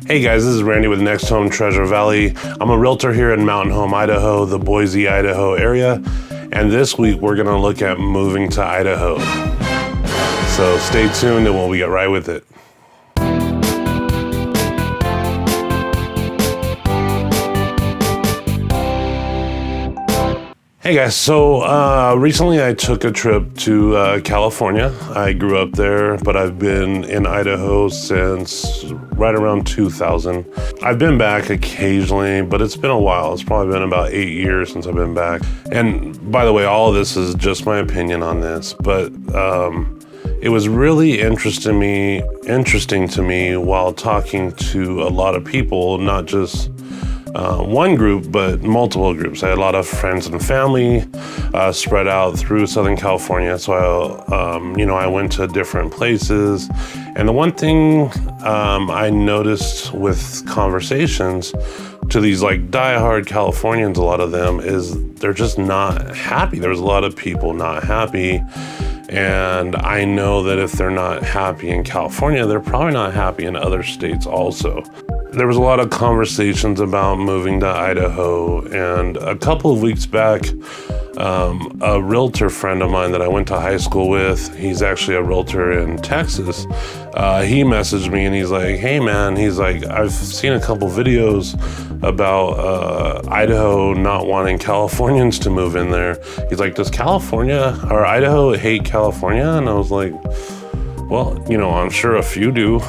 Hey guys, this is Randy with Next Home Treasure Valley. I'm a realtor here in Mountain Home, Idaho, the Boise, Idaho area. And this week we're gonna look at moving to Idaho. So stay tuned and we'll get right with it. Hey guys, so recently I took a trip to California. I grew up there, but I've been in Idaho since right around 2000. I've been back occasionally, but it's been a while. It's probably been about 8 years since I've been back. And by the way, all of this is just my opinion on this, but it was really interesting to me while talking to a lot of people, not just one group, but multiple groups. I had a lot of friends and family spread out through Southern California. So I went to different places. And the one thing I noticed with conversations to these like diehard Californians, a lot of them, is they're just not happy. There's a lot of people not happy. And I know that if they're not happy in California, they're probably not happy in other states also. There was a lot of conversations about moving to Idaho, and a couple of weeks back, a realtor friend of mine that I went to high school with, he's actually a realtor in Texas, he messaged me and he's like, hey man, he's like, I've seen a couple videos about Idaho not wanting Californians to move in there. He's like, does California or Idaho hate California? And I was like, well, I'm sure a few do.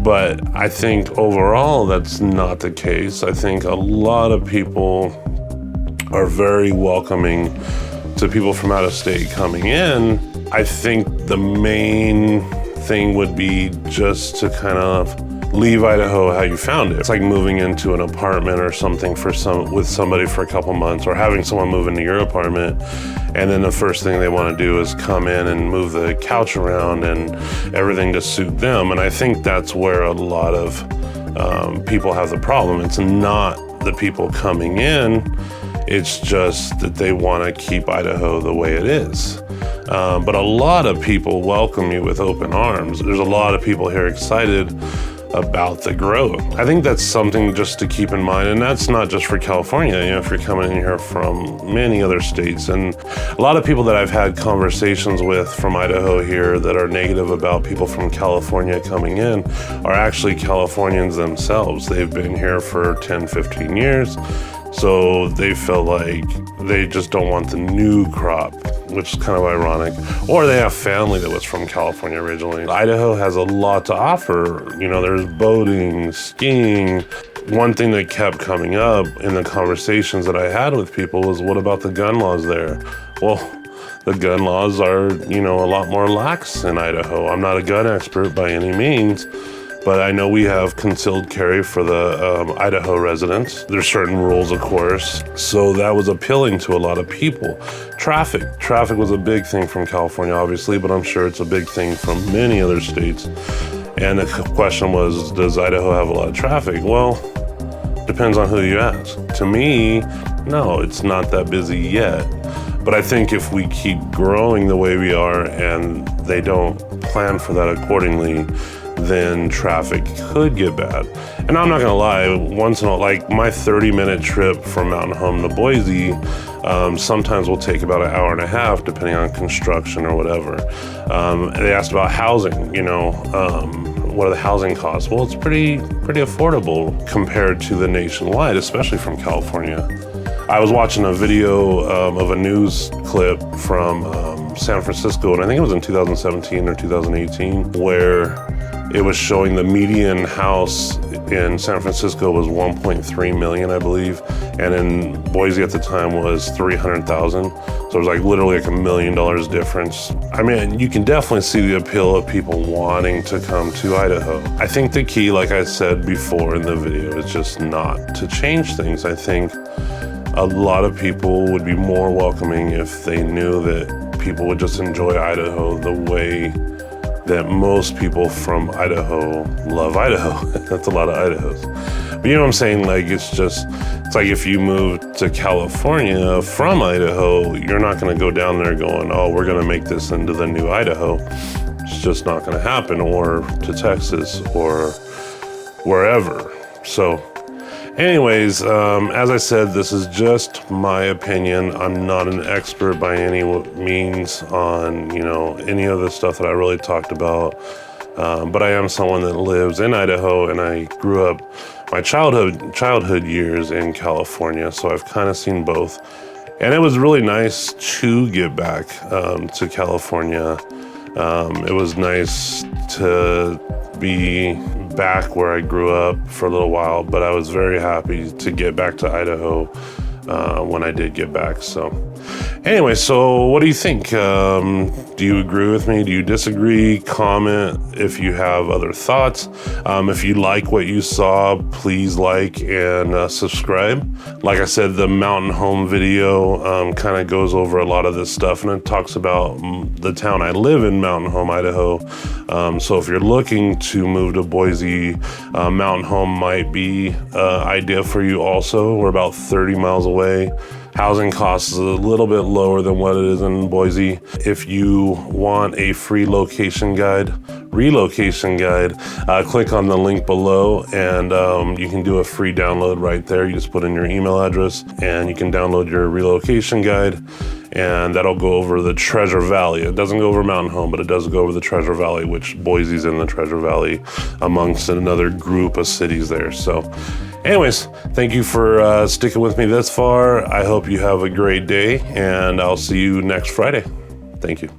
But I think overall that's not the case. I think a lot of people are very welcoming to people from out of state coming in. I think the main thing would be just to kind of leave Idaho how you found it. It's like moving into an apartment or something with somebody for a couple months, or having someone move into your apartment, and then the first thing they want to do is come in and move the couch around and everything to suit them. And I think that's where a lot of people have the problem. It's not the people coming in, it's just that they want to keep Idaho the way it is. But a lot of people welcome you with open arms. There's a lot of people here excited about the growth. I think that's something just to keep in mind, and that's not just for California. If you're coming in here from many other states, and a lot of people that I've had conversations with from Idaho here that are negative about people from California coming in are actually Californians themselves. They've been here for 10, 15 years. So they feel like they just don't want the new crop, which is kind of ironic. Or they have family that was from California originally. Idaho has a lot to offer. There's boating, skiing. One thing that kept coming up in the conversations that I had with people was, what about the gun laws there? Well, the gun laws are, a lot more lax in Idaho. I'm not a gun expert by any means, but I know we have concealed carry for the Idaho residents. There's certain rules, of course. So that was appealing to a lot of people. Traffic was a big thing from California, obviously, but I'm sure it's a big thing from many other states. And the question was, does Idaho have a lot of traffic? Well, depends on who you ask. To me, no, it's not that busy yet. But I think if we keep growing the way we are and they don't plan for that accordingly, then traffic could get bad. And I'm not gonna lie, once in a while, like my 30-minute trip from Mountain Home to Boise, sometimes will take about an hour and a half, depending on construction or whatever. They asked about housing, what are the housing costs? Well, it's pretty affordable compared to the nationwide, especially from California. I was watching a video of a news clip from San Francisco, and I think it was in 2017 or 2018, where it was showing the median house in San Francisco was 1.3 million, I believe, and in Boise at the time was 300,000. So it was like literally like $1 million difference. I mean, you can definitely see the appeal of people wanting to come to Idaho. I think the key, like I said before in the video, is just not to change things. I think a lot of people would be more welcoming if they knew that people would just enjoy Idaho the way that most people from Idaho love Idaho. That's a lot of Idahos. But you know what I'm saying? Like, it's like if you move to California from Idaho, you're not gonna go down there going, oh, we're gonna make this into the new Idaho. It's just not going to happen, or to Texas or wherever. So anyways, as I said, this is just my opinion. I'm not an expert by any means on, any of the stuff that I really talked about. But I am someone that lives in Idaho, and I grew up my childhood years in California. So I've kind of seen both. And it was really nice to get back to California. It was nice to be back where I grew up for a little while, but I was very happy to get back to Idaho when I did get back. So anyway, so what do you think? Do you agree with me? Do you disagree? Comment if you have other thoughts. If you like what you saw, please like and subscribe. Like I said, the mountain home video kind of goes over a lot of this stuff, and it talks about the town I live in, Mountain Home, Idaho. So if you're looking to move to Boise, mountain home might be an idea for you also. We're about 30 miles away. Housing costs is a little bit lower than what it is in Boise. If you want a free relocation guide, click on the link below, and you can do a free download right there. You just put in your email address and you can download your relocation guide, and that'll go over the Treasure Valley. It doesn't go over Mountain Home, but it does go over the Treasure Valley, which Boise's in the Treasure Valley amongst another group of cities there. So anyways, thank you for sticking with me this far. I hope you have a great day, and I'll see you next Friday. Thank you.